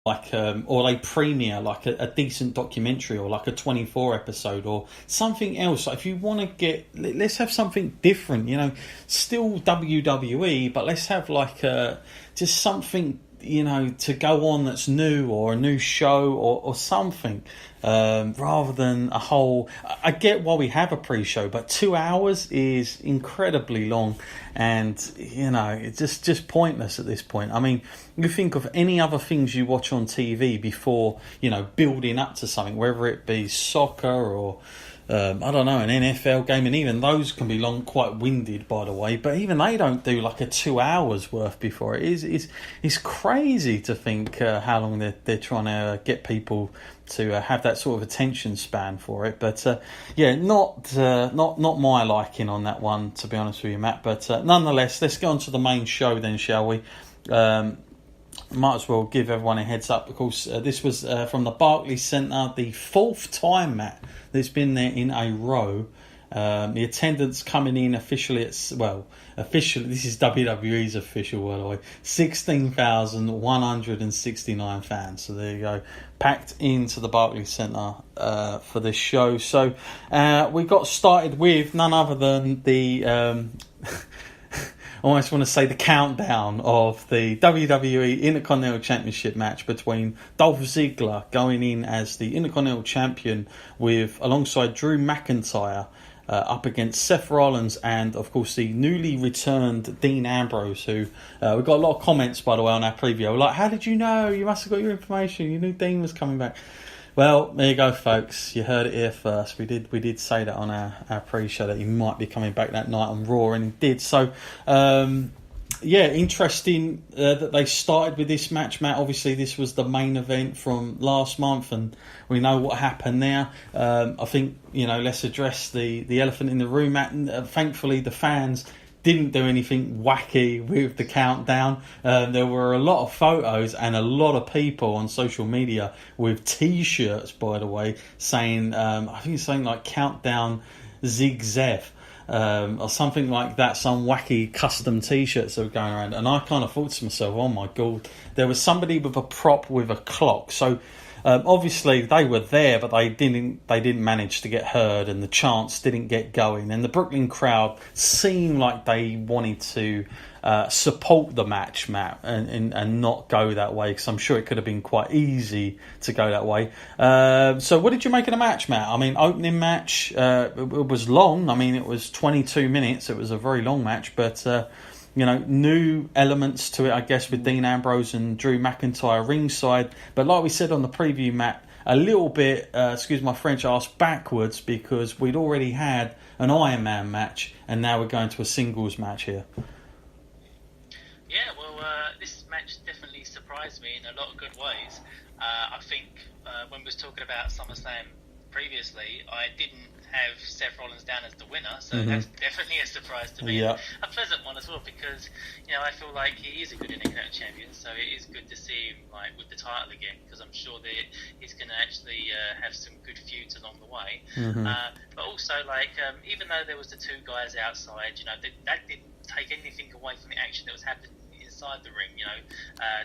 like or they premiere like a decent documentary or like a 24 episode or something else. Like if you want to let's have something different, still WWE, but let's have like just something, to go on that's new, or a new show, or something, rather than a whole. I get why we have a pre-show, but 2 hours is incredibly long, and it's just pointless at this point. I mean, you think of any other things you watch on TV before, building up to something, whether it be soccer or I don't know, an NFL game, and even those can be long, quite winded, by the way. But even they don't do like a 2 hours worth before it. It's crazy to think how long they're trying to get people to have that sort of attention span for it. But not my liking on that one, to be honest with you, Matt. But nonetheless, let's go on to the main show then, shall we? Might as well give everyone a heads up. Of course, this was from the Barclays Centre, the fourth time, Matt, that's been there in a row. The attendance coming in officially this is WWE's official, by the way, 16,169 fans. So there you go, packed into the Barclays Centre for this show. So we got started with none other than the I almost want to say the countdown of the WWE Intercontinental Championship match between Dolph Ziggler going in as the Intercontinental Champion alongside Drew McIntyre up against Seth Rollins and, of course, the newly returned Dean Ambrose, who we got a lot of comments, by the way, on our preview. Like, how did you know? You must have got your information. You knew Dean was coming back. Well, there you go, folks. You heard it here first. We did say that on our pre-show that he might be coming back that night on Raw, and he did. So, interesting that they started with this match, Matt. Obviously, this was the main event from last month, and we know what happened there. I think, let's address the elephant in the room, Matt. Thankfully, the fans didn't do anything wacky with the countdown. There were a lot of photos and a lot of people on social media with T-shirts, by the way, saying, I think it's saying like Countdown Zig Zev, or something like that, some wacky custom T-shirts that were going around. And I kind of thought to myself, oh my God, there was somebody with a prop with a clock. So obviously they were there, but they didn't manage to get heard, and the chants didn't get going, and the Brooklyn crowd seemed like they wanted to support the match, Matt, and not go that way, because I'm sure it could have been quite easy to go that way. So what did you make of the match, Matt? I mean, opening match, it was long. I mean, it was 22 minutes. It was a very long match, but new elements to it, I guess, with Dean Ambrose and Drew McIntyre ringside. But like we said on the preview, Matt, a little bit, excuse my French, ass backwards, because we'd already had an Iron Man match, and now we're going to a singles match here. Yeah, well, this match definitely surprised me in a lot of good ways. I think when we was talking about SummerSlam previously, I didn't have Seth Rollins down as the winner, so that's definitely a surprise to me. Yeah. A pleasant one as well, because I feel like he is a good Intercontinental Champion, so it is good to see him like with the title again, because I'm sure that he's going to actually have some good feuds along the way. But also, even though there was the two guys outside, that didn't take anything away from the action that was happening inside the ring.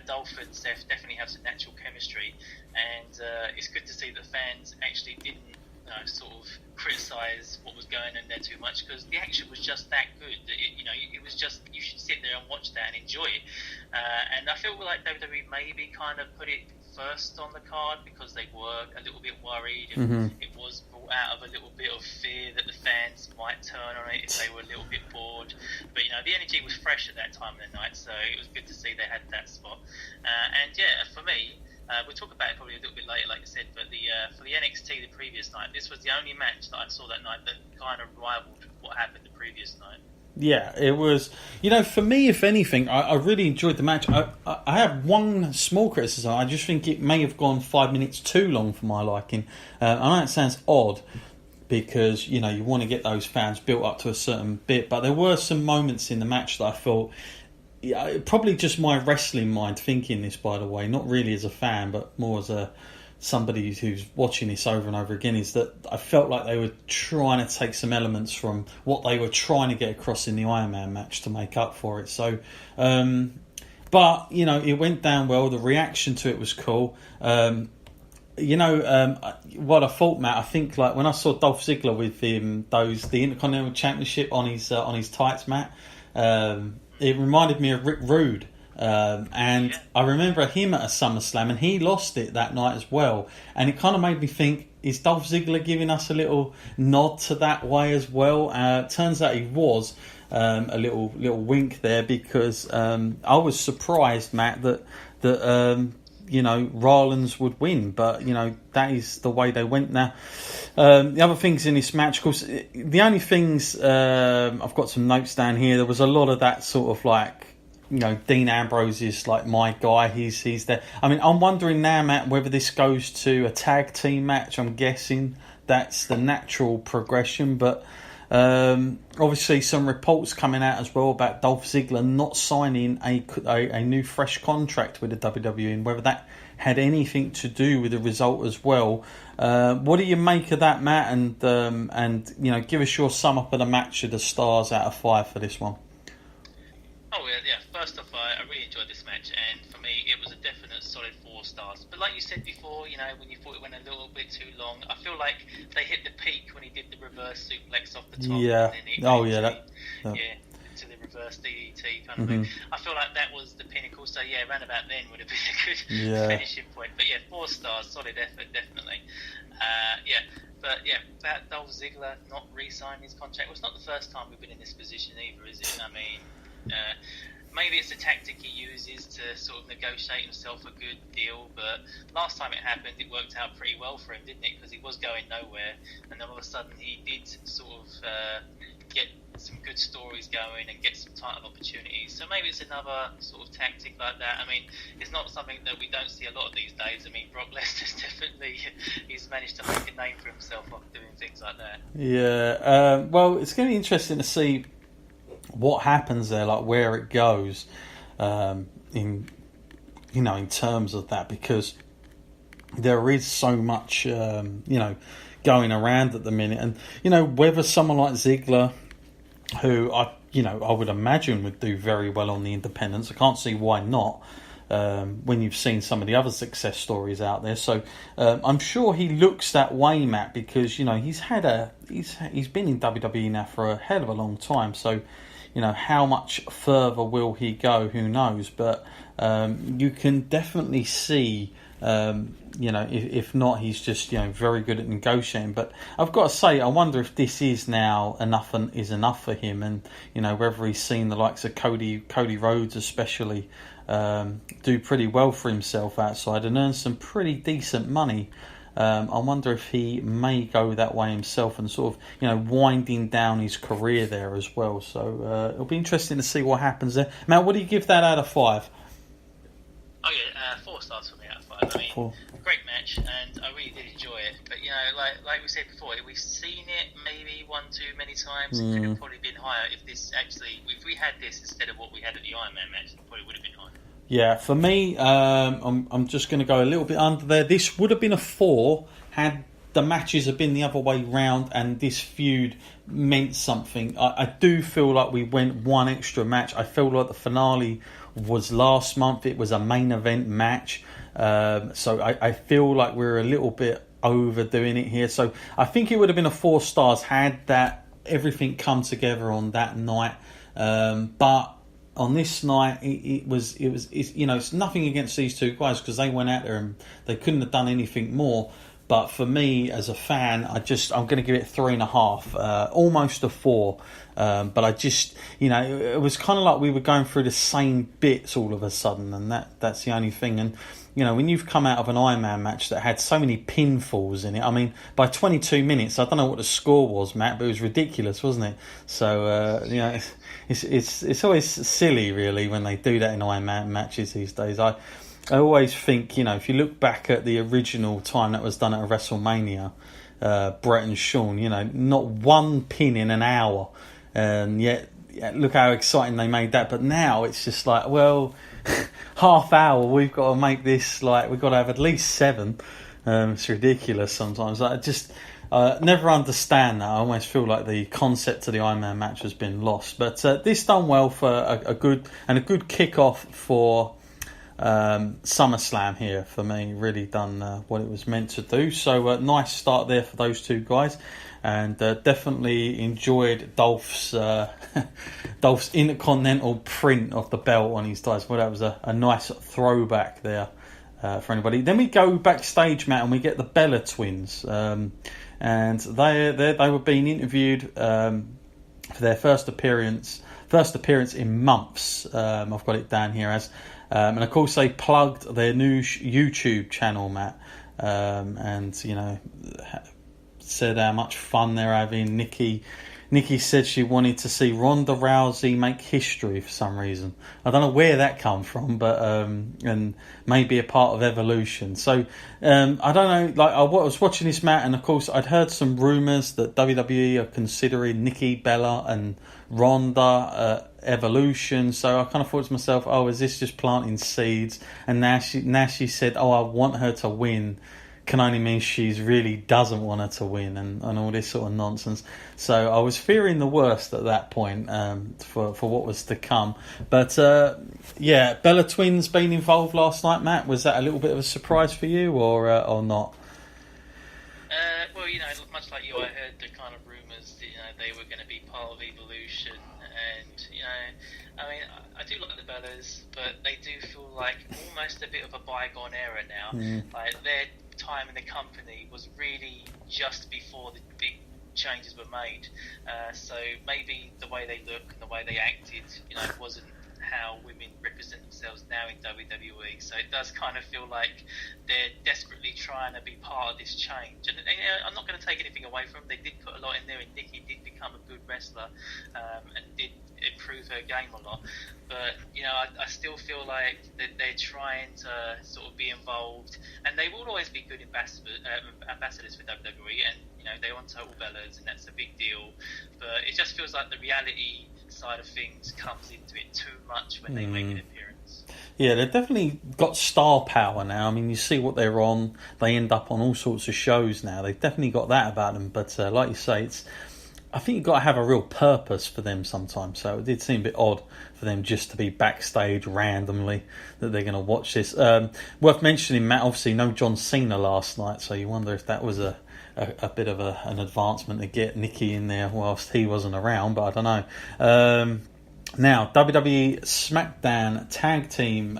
Dolph and Seth definitely have some natural chemistry, and it's good to see that fans actually didn't sort of criticise what was going on there too much, because the action was just that good. It was just, you should sit there and watch that and enjoy it. And I feel like WWE maybe kind of put it first on the card because they were a little bit worried, and it was brought out of a little bit of fear that the fans might turn on it if they were a little bit bored. But the energy was fresh at that time of the night, so it was good to see they had that spot. And for me, we'll talk about it probably a little bit later, like I said, but for the NXT the previous night, this was the only match that I saw that night that kind of rivaled what happened the previous night. Yeah, it was, for me, if anything, I really enjoyed the match. I have one small criticism. I just think it may have gone 5 minutes too long for my liking. I know it sounds odd, because, you want to get those fans built up to a certain bit, but there were some moments in the match that I thought, probably just my wrestling mind thinking this, by the way, not really as a fan, but more as somebody who's watching this over and over again, is that I felt like they were trying to take some elements from what they were trying to get across in the Iron Man match to make up for it. So, but But it went down well. The reaction to it was cool. What I thought, Matt, I think like when I saw Dolph Ziggler with the Intercontinental Championship on his tights, Matt, it reminded me of Rick Rude. I remember him at a SummerSlam, and he lost it that night as well. And it kind of made me think, is Dolph Ziggler giving us a little nod to that way as well? Turns out he was. A little wink there, because I was surprised, Matt, that Rollins would win, but that is the way they went now. The other things in this match, of course, the only things I've got some notes down here. There was a lot of that sort of like, Dean Ambrose is like my guy. He's there. I mean, I'm wondering now, Matt, whether this goes to a tag team match. I'm guessing that's the natural progression, but. Obviously some reports coming out as well about Dolph Ziggler not signing a new fresh contract with the WWE, and whether that had anything to do with the result as well. What do you make of that, Matt? And give us your sum up of the match of the stars out of 5 for this one. Oh yeah. First off, I really enjoyed this match, and for me, it was a definite solid 4 stars. But like you said before, when you thought it went a little bit too long, I feel like they hit the peak when he did the reverse suplex off the top. Yeah. And then to the reverse DDT kind of thing. I feel like that was the pinnacle. So yeah, around about then would have been a good finishing point. But yeah, 4 stars, solid effort, definitely. That Dolph Ziggler not re-signing his contract. Well, it's not the first time we've been in this position either, is it? I mean. Maybe it's a tactic he uses to sort of negotiate himself a good deal, but last time it happened, it worked out pretty well for him, didn't it? Because he was going nowhere, and then all of a sudden he did sort of get some good stories going and get some title opportunities. So maybe it's another sort of tactic like that. I mean, it's not something that we don't see a lot of these days. I mean, Brock Lesnar's definitely, he's managed to make a name for himself off doing things like that. Yeah, well, it's going to be interesting to see what happens there, like where it goes, in terms of that, because there is so much, going around at the minute, and whether someone like Ziggler, who I would imagine would do very well on the independents, I can't see why not. When you've seen some of the other success stories out there, so I'm sure he looks that way, Matt, because he's been in WWE now for a hell of a long time, so. How much further will he go? Who knows? But you can definitely see, if not, he's just very good at negotiating. But I've got to say, I wonder if this is now enough for him, and whether he's seen the likes of Cody Rhodes especially do pretty well for himself outside and earn some pretty decent money. I wonder if he may go that way himself and sort of, winding down his career there as well. So it'll be interesting to see what happens there. Matt, what do you give that out of 5? Oh yeah, 4 stars for me out of 5. I mean, 4. Great match, and I really did enjoy it. But like we said before, we've seen it maybe one too many times. It could have probably been higher if we had this instead of what we had at the Iron Man match. It probably would have been higher. Yeah, for me, I'm just going to go a little bit under there. This would have been a 4 had the matches have been the other way round and this feud meant something. I do feel like we went one extra match. I feel like the finale was last month. It was a main event match. So I feel like we're a little bit overdoing it here. So I think it would have been a 4 stars had that everything come together on that night. But on this night, it's nothing against these two guys because they went out there and they couldn't have done anything more. But for me, as a fan, I'm going to give it 3.5, almost a 4. But I just, it was kind of like we were going through the same bits all of a sudden, and that's the only thing. And when you've come out of an Iron Man match that had so many pinfalls in it, I mean, by 22 minutes, I don't know what the score was, Matt, but it was ridiculous, wasn't it? So, it's always silly, really, when they do that in Iron Man matches these days. I always think, if you look back at the original time that was done at a WrestleMania, Bret and Shawn, not one pin in an hour, and yet look how exciting they made that. But now it's just like, well, half hour, we've got to make this, like, we've got to have at least 7. It's ridiculous sometimes. Never understand that. I almost feel like the concept of the Iron Man match has been lost. But this done well for a good kick-off for SummerSlam here for me. Really done what it was meant to do. So nice start there for those two guys. And definitely enjoyed Dolph's Intercontinental print of the belt on his thighs. Well, that was a nice throwback there for anybody. Then we go backstage, Matt, and we get the Bella twins. And they were being interviewed for their first appearance in months. I've got it down here as, and of course they plugged their new YouTube channel, Matt, and said how much fun they're having. Nikki said she wanted to see Ronda Rousey make history for some reason. I don't know where that come from, but and maybe a part of Evolution. So I don't know. Like I was watching this, Matt, and of course I'd heard some rumours that WWE are considering Nikki Bella and Ronda Evolution. So I kind of thought to myself, oh, is this just planting seeds? And now she said, oh, I want her to win. Can only mean she really doesn't want her to win, and all this sort of nonsense. So I was fearing the worst at that point for what was to come. But Bella Twins being involved last night, Matt, was that a little bit of a surprise for you or not? Well, much like you, I heard the kind of rumours that they were going to be part of Evolution, and I mean, I do like the Bellas, but they do feel like almost a bit of a bygone era now. Like their time in the company was really just before the big changes were made. So maybe the way they look and the way they acted, wasn't how women represent themselves now in WWE. So it does kind of feel like they're desperately trying to be part of this change. And I'm not going to take anything away from them. They did put a lot in there, and Nikki did become a good wrestler and did improve her game a lot. But I still feel like that they're trying to sort of be involved, and they will always be good ambassadors for WWE. And they want Total Bellas, and that's a big deal. But it just feels like the reality side of things comes into it too much when they make an appearance. Yeah, they've definitely got star power now. I mean, you see what they're on. They end up on all sorts of shows now. They've definitely got that about them. But like you say, I think you've got to have a real purpose for them sometimes. So it did seem a bit odd for them just to be backstage randomly, that they're going to watch this. Worth mentioning, Matt, obviously no John Cena last night, so you wonder if that was a bit of an advancement to get Nikki in there whilst he wasn't around, but I don't know. Now, WWE SmackDown Tag Team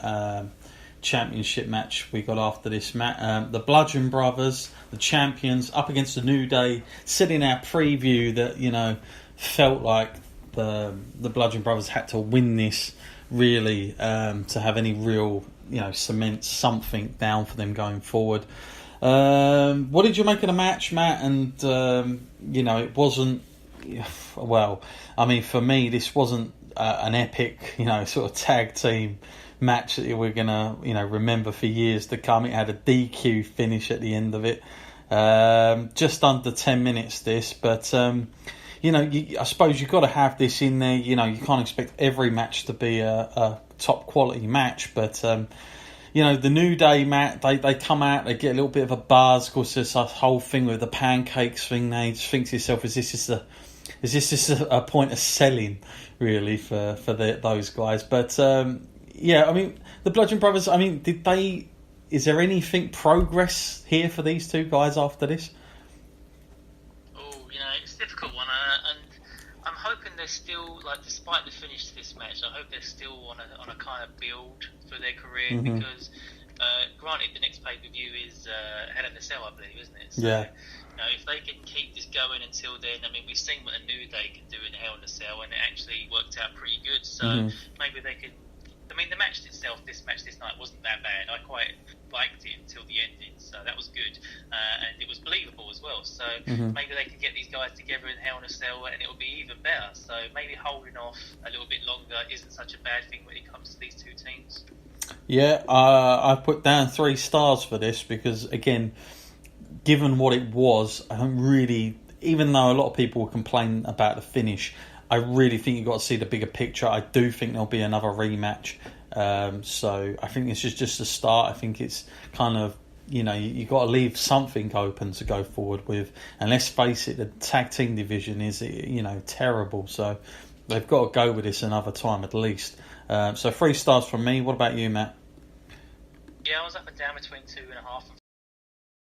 Championship match we got after this, Matt. The Bludgeon Brothers, the champions, up against the New Day. Said in our preview that, felt like the Bludgeon Brothers had to win this really to have any real, cement something down for them going forward. What did you make of the match, Matt? And it wasn't. Well, I mean, for me, this wasn't an epic, sort of tag team match that we're gonna, remember for years to come. It had a DQ finish at the end of it. Just under 10 minutes, this, but I suppose you've got to have this in there. You can't expect every match to be a top quality match, but. The New Day, Matt, they come out, they get a little bit of a buzz. Of course, there's that whole thing with the pancakes thing. They just think to yourself, is this just a point of selling, really, for those guys? But, I mean, the Bludgeon Brothers, I mean, is there anything progress here for these two guys after this? Oh, it's a difficult one. And I'm hoping they're still, despite the finish to this match, I hope they're still on a kind of build for their career, because granted the next pay-per-view is Hell in a Cell, I believe, isn't it? So, yeah. If they can keep this going until then, I mean, we've seen what a New Day can do in Hell in a Cell, and it actually worked out pretty good. So maybe they can. I mean, the match itself, this night, wasn't that bad. I quite liked it until the ending, so that was good, and it was believable as well. So maybe they can get these guys together in Hell in a Cell, and it'll be even better. So maybe holding off a little bit longer isn't such a bad thing when it comes to these two teams. Yeah, I put down 3 stars for this because, again, given what it was, I don't really, even though a lot of people will complain about the finish, I really think you've got to see the bigger picture. I do think there'll be another rematch. So I think this is just a start. I think it's kind of you got to leave something open to go forward with. And let's face it, the tag team division is terrible. So they've got to go with this another time at least. So 3 stars from me. What about you, Matt? Yeah, I was up and down between 2.5 and